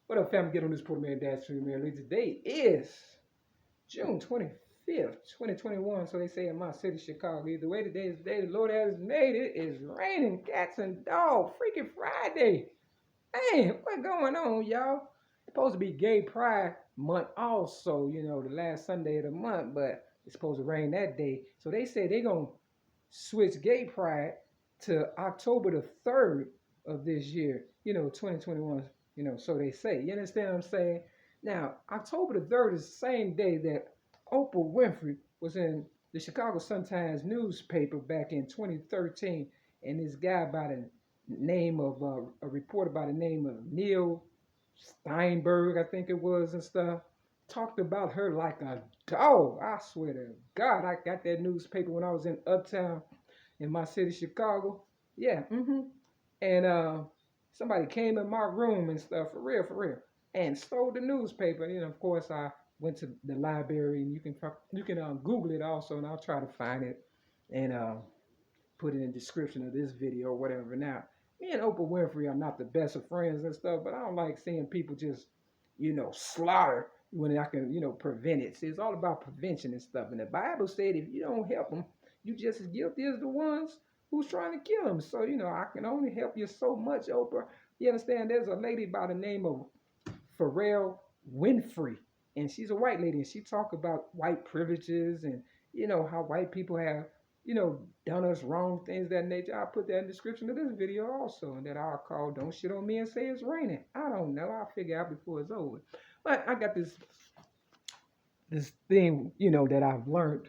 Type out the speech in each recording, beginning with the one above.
What up, family? Get on this Porter Man Dash Stream, man. Today is June 25th, 2021. So they say in my city, Chicago. Either way, today is the day the Lord has made. It is raining cats and dogs. Freaking Friday. Man, what's going on, y'all? It's supposed to be Gay Pride Month also, the last Sunday of the month, but it's supposed to rain that day. So they say they're going to switch Gay Pride to October the 3rd of this year, 2021, so they say. You understand what I'm saying? Now, October the 3rd is the same day that Oprah Winfrey was in the Chicago Sun-Times newspaper back in 2013, and this guy by the name of, a reporter by the name of Neil Steinberg, I think it was, and stuff, talked about her like a dog. I swear to God, I got that newspaper when I was in Uptown in my city, Chicago. Yeah, and somebody came in my room and stuff, for real, and stole the newspaper. And of course, I went to the library, and you can Google it also, and I'll try to find it and put it in the description of this video or whatever. Now, me and Oprah Winfrey are not the best of friends and stuff, but I don't like seeing people just, slaughter when I can, prevent it. See, it's all about prevention and stuff. And the Bible said if you don't help them, you just as guilty as the ones who's trying to kill them. So, I can only help you so much, Oprah. You understand? There's a lady by the name of Pharrell Winfrey, and she's a white lady, and she talk about white privileges and, how white people have, done us wrong things of that nature. I'll put that in the description of this video also, and that I'll call Don't Shit on Me and Say It's Raining. I don't know. I'll figure out before it's over. But I got this thing, that I've learned,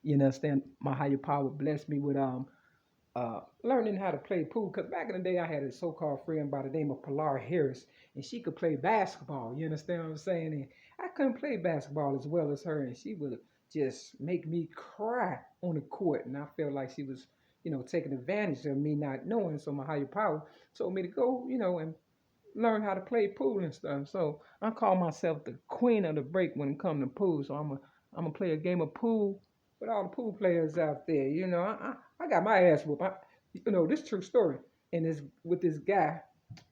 understand, my higher power blessed me with learning how to play pool. Because back in the day, I had a so-called friend by the name of Pilar Harris, and she could play basketball. You understand what I'm saying? And I couldn't play basketball as well as her, and she would just make me cry on the court. And I felt like she was, taking advantage of me not knowing. So my higher power told me to go, and learn how to play pool and stuff. So I call myself the queen of the break when it comes to pool. So I'm gonna play a game of pool with all the pool players out there. I got my ass whooped. This true story. And this with this guy,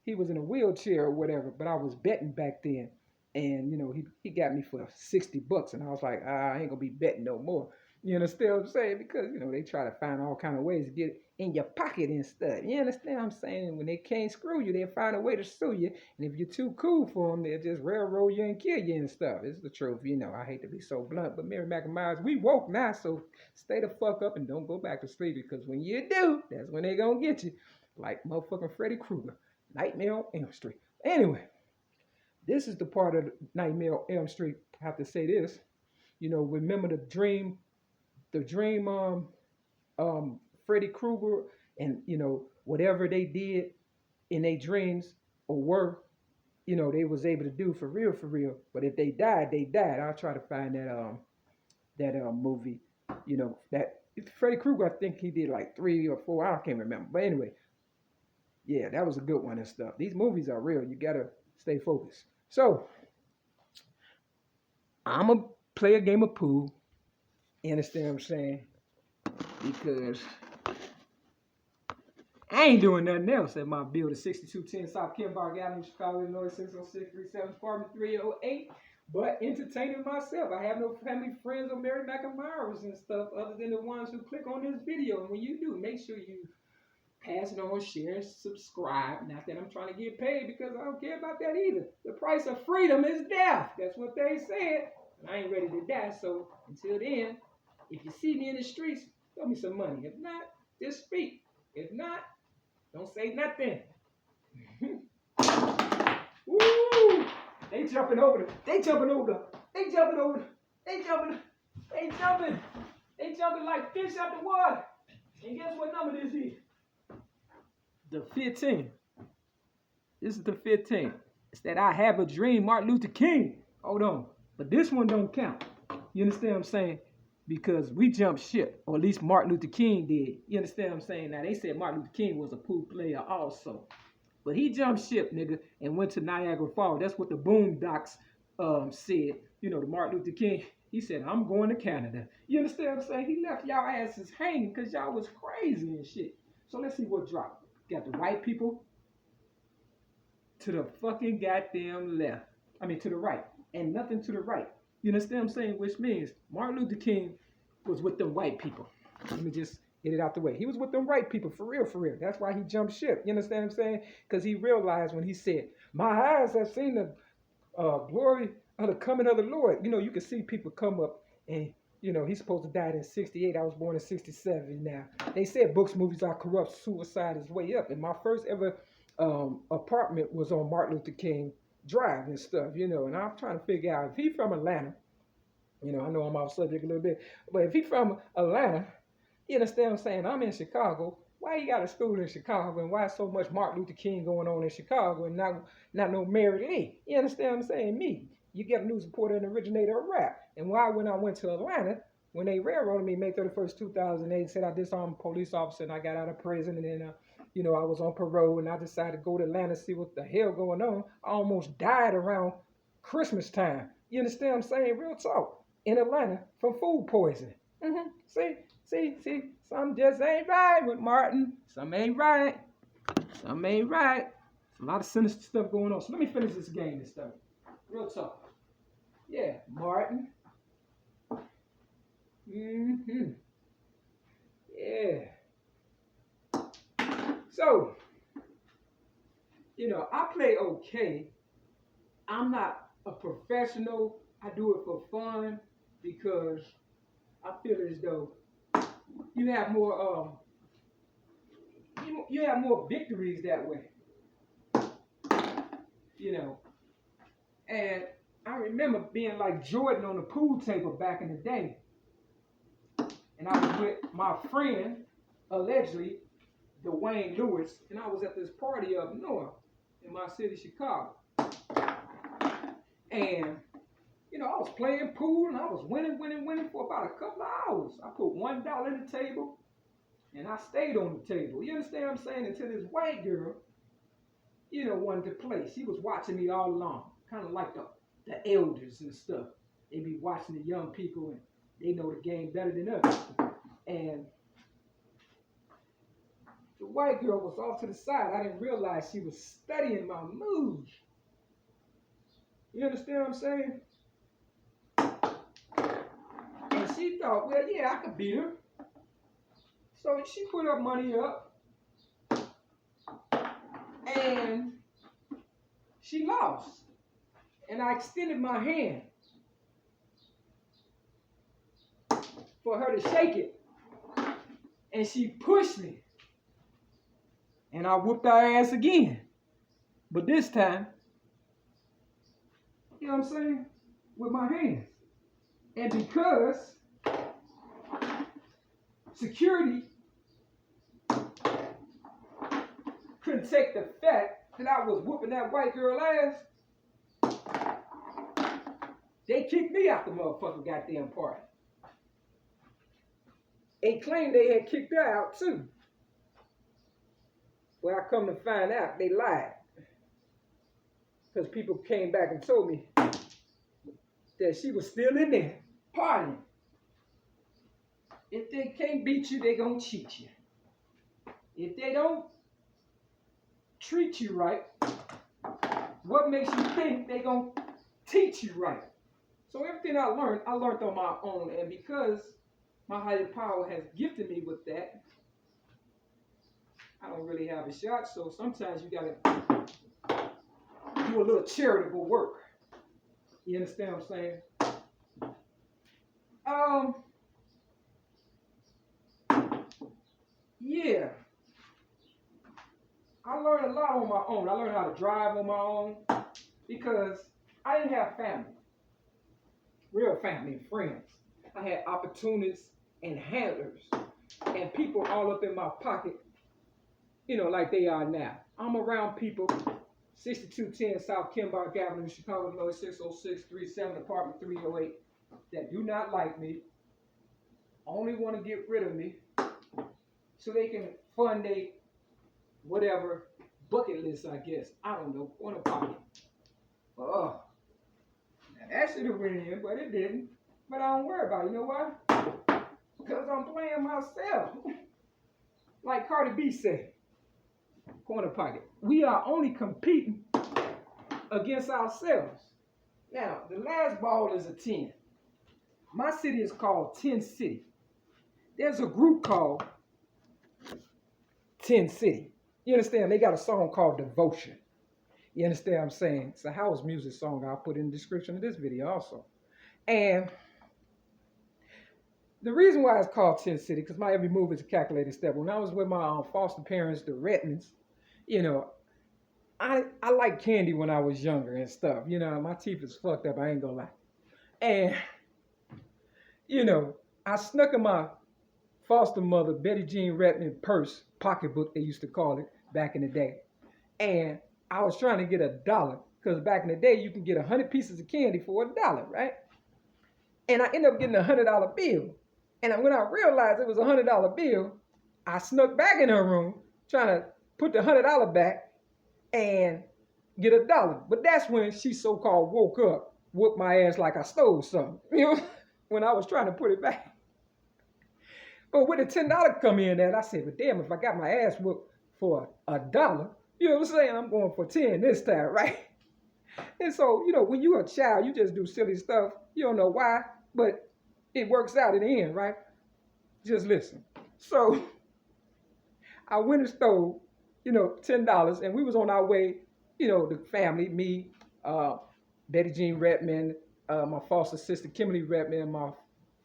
he was in a wheelchair or whatever, but I was betting back then. And he got me for $60, and I was like, I ain't gonna be betting no more. You understand what I'm saying? Because they try to find all kind of ways to get it in your pocket and stuff. You understand what I'm saying? And when they can't screw you, they'll find a way to sue you. And if you're too cool for them, they'll just railroad you and kill you and stuff. It's the truth. I hate to be so blunt, but Mary Mack and Myers, we woke now, so stay the fuck up and don't go back to sleep, because when you do, that's when they gonna get you. Like motherfucking Freddy Krueger, Nightmare on Elm Street. Anyway. This is the part of Nightmare on Elm Street. I have to say this. Remember the dream Freddy Krueger, and whatever they did in their dreams or were, they was able to do for real. But if they died, they died. I'll try to find that movie. That Freddy Krueger, I think he did like 3 or 4. I can't remember. But anyway, yeah, that was a good one and stuff. These movies are real. You gotta stay focused. So, I'm going to play a game of pool. You understand what I'm saying? Because I ain't doing nothing else at my building, 6210 South Kimbark Avenue, Chicago, Illinois, 60637, apartment 308. But entertaining myself. I have no family, friends, or Mary Mack and Myers and stuff other than the ones who click on this video. And when you do, make sure you pass it on, share, subscribe. Not that I'm trying to get paid, because I don't care about that either. The price of freedom is death. That's what they said. And I ain't ready to die. So until then, if you see me in the streets, throw me some money. If not, just speak. If not, don't say nothing. Woo! They jumping over. They jumping like fish out the water. And guess what number this is? The 15. This is the 15. It's that I Have a Dream, Martin Luther King. Hold on. But this one don't count. You understand what I'm saying? Because we jumped ship. Or at least Martin Luther King did. You understand what I'm saying? Now, they said Martin Luther King was a pool player also. But he jumped ship, nigga, and went to Niagara Falls. That's what the Boondocks said. The Martin Luther King, he said, I'm going to Canada. You understand what I'm saying? He left y'all asses hanging because y'all was crazy and shit. So let's see what dropped. Got the white people to the fucking goddamn left. I mean, to the right. And nothing to the right. You understand what I'm saying? Which means Martin Luther King was with them white people. Let me just get it out the way. He was with them white people, for real, for real. That's why he jumped ship. You understand what I'm saying? Because he realized when he said, my eyes have seen the glory of the coming of the Lord. You know, you can see people come up and, you know, he's supposed to die in 68. I was born in 67 now. They said books, movies are corrupt. Suicide is way up. And my first ever apartment was on Martin Luther King Drive and stuff, you know. And I'm trying to figure out if he from Atlanta, you know, I know I'm off subject a little bit, but if he from Atlanta, you understand what I'm saying? I'm in Chicago. Why you got a school in Chicago, and why so much Martin Luther King going on in Chicago and not no Mary Lee? You understand what I'm saying? Me. You get a news reporter and originator of rap. And why when I went to Atlanta, when they railroaded me May 31st, 2008, said I disarmed a police officer and I got out of prison, and then you know, I was on parole and I decided to go to Atlanta to see what the hell going on. I almost died around Christmas time. You understand what I'm saying? Real talk. In Atlanta from food poisoning. See, some just ain't right with Martin. Some ain't right. Some ain't right. There's a lot of sinister stuff going on. So let me finish this game and stuff. Real talk. Yeah, Martin. Yeah. So, you know, I play okay. I'm not a professional. I do it for fun because I feel as though you have more you have more victories that way. You know. And I remember being like Jordan on the pool table back in the day. And I was with my friend, allegedly, Dwayne Lewis, and I was at this party up north in my city, Chicago. And, you know, I was playing pool and I was winning for about a couple of hours. I put $1 in the table and I stayed on the table. You understand what I'm saying? Until this white girl, you know, wanted to play. She was watching me all along, kind of like the elders and stuff. They be watching the young people and they know the game better than us. And the white girl was off to the side. I didn't realize she was studying my moves. You understand what I'm saying? And she thought, well, yeah, I could beat her. So she put her money up. And she lost. And I extended my hand for her to shake it. And she pushed me. And I whooped her ass again. But this time, you know what I'm saying? With my hands. And because security couldn't take the fact that I was whooping that white girl ass, they kicked me out the motherfucking goddamn party. They claimed they had kicked her out too. Well, I come to find out they lied. Because people came back and told me that she was still in there partying. If they can't beat you, they gonna cheat you. If they don't treat you right, what makes you think they gonna teach you right? So everything I learned on my own. And because my higher power has gifted me with that, I don't really have a shot. So sometimes you gotta do a little charitable work. You understand what I'm saying? Yeah. I learned a lot on my own. I learned how to drive on my own because I didn't have family. Real family and friends. I had opportunists and handlers and people all up in my pocket, you know, like they are now. I'm around people, 6210 South Kimbark Avenue, Chicago, Illinois, 60637, apartment 308, that do not like me, only want to get rid of me so they can fund a whatever bucket list, I guess. I don't know, on a pocket. Oh, that should have went in, but it didn't. But I don't worry about it. You know why? Because I'm playing myself. Like Cardi B said, corner pocket. We are only competing against ourselves. Now, the last ball is a 10. My city is called 10 City. There's a group called 10 City. You understand? They got a song called Devotion. You understand what I'm saying? It's a house music song I'll put in the description of this video also. And the reason why it's called 10 City, because my every move is a calculated step. When I was with my foster parents, the Redmonds, you know, I liked candy when I was younger and stuff. You know, my teeth is fucked up, I ain't gonna lie. And, you know, I snuck in my foster mother, Betty Jean Redmond purse, pocketbook they used to call it back in the day. And I was trying to get $1, because back in the day, you can get 100 pieces of candy for $1, right? And I ended up getting a $100 bill. And when I realized it was a $100 bill, I snuck back in her room, trying to put the $100 back and get $1. But that's when she so-called woke up, whooped my ass like I stole something, you know, when I was trying to put it back. But with the $10 come in there, I said, but damn, if I got my ass whooped for $1, you know what I'm saying? I'm going for 10 this time, right? And so, you know, when you're a child, you just do silly stuff. You don't know why, but it works out in the end, right? Just listen. So I went and stole, you know, $10, and we was on our way, you know, the family, me, Betty Jean Redmond, my foster sister, Kimberly Redmond, and my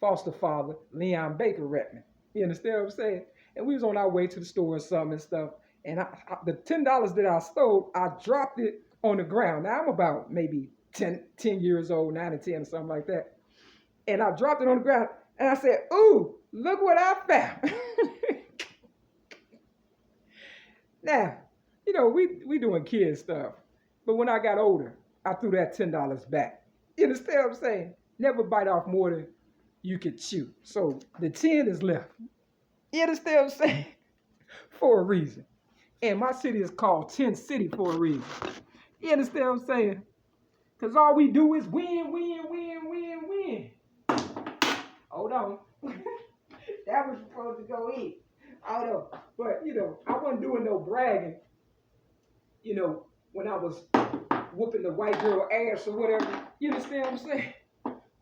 foster father, Leon Baker Redmond. You understand what I'm saying? And we was on our way to the store or something and stuff. And the $10 that I stole, I dropped it on the ground. Now I'm about maybe 10 years old, 9 or 10 or something like that. And I dropped it on the ground and I said, ooh, look what I found. Now, you know, we doing kid stuff. But when I got older, I threw that $10 back. You understand what I'm saying? Never bite off more than you could chew. So the 10 is left. You understand what I'm saying? For a reason. And my city is called 10 City for a reason. You understand what I'm saying? Because all we do is win, win, win, win, win. Hold on. That was supposed to go in. Hold on. But, you know, I wasn't doing no bragging, you know, when I was whooping the white girl ass or whatever. You understand what I'm saying?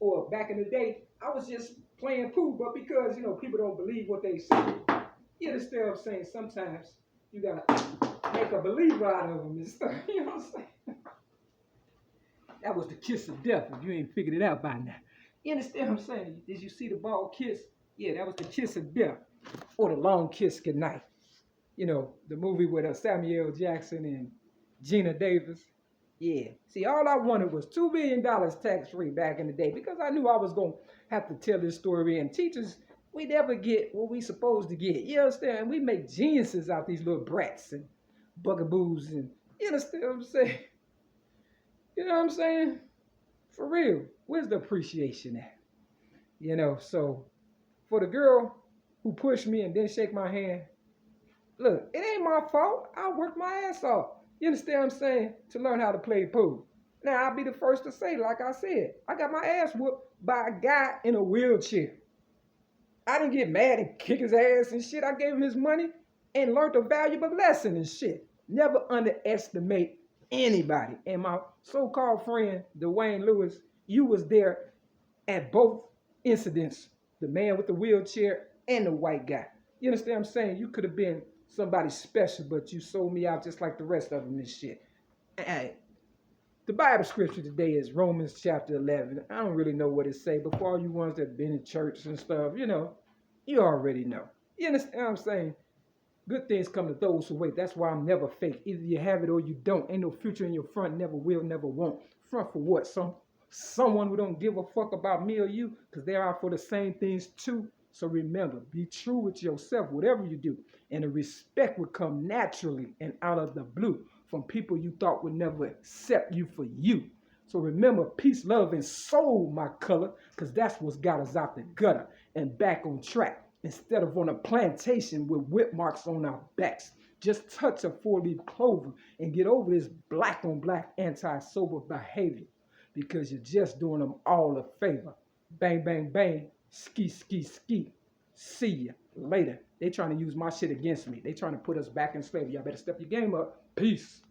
Or back in the day, I was just playing pool, but because, you know, people don't believe what they say. You understand what I'm saying? Sometimes you gotta make a believer out of them and stuff. You know what I'm saying? That was the kiss of death if you ain't figured it out by now. You understand what I'm saying? Did you see the bald kiss? Yeah, that was the kiss of death. Or the long kiss goodnight. You know, the movie with Samuel Jackson and Gina Davis. Yeah. See, all I wanted was $2 billion tax-free back in the day because I knew I was going to have to tell this story. And teachers, we never get what we supposed to get. You understand? We make geniuses out these little brats and bugaboos. And you understand what I'm saying? You know what I'm saying? For real. Where's the appreciation at? You know, so for the girl who pushed me and didn't shake my hand, look, it ain't my fault. I worked my ass off. You understand what I'm saying? To learn how to play pool. Now, I'll be the first to say, like I said, I got my ass whooped by a guy in a wheelchair. I didn't get mad and kick his ass and shit. I gave him his money and learned a valuable lesson and shit. Never underestimate anybody. And my so-called friend, Dwayne Lewis, you was there at both incidents. The man with the wheelchair and the white guy. You understand what I'm saying? You could have been somebody special, but you sold me out just like the rest of them and shit. Hey, the Bible scripture today is Romans chapter 11. I don't really know what it say, but for all you ones that have been in church and stuff, you know, you already know. You understand what I'm saying? Good things come to those who wait. That's why I'm never fake. Either you have it or you don't. Ain't no future in your front, never will, never won't. Front for what? Someone who don't give a fuck about me or you, because they're out for the same things too. So remember, be true with yourself, whatever you do. And the respect will come naturally and out of the blue from people you thought would never accept you for you. So remember, peace, love, and soul, my color, because that's what's got us out the gutter and back on track. Instead of on a plantation with whip marks on our backs. Just touch a 4-leaf clover and get over this black on black anti-sober behavior. Because you're just doing them all a favor. Bang, bang, bang. Ski, ski, ski. See ya later. They trying to use my shit against me. They trying to put us back in slavery. Y'all better step your game up. Peace.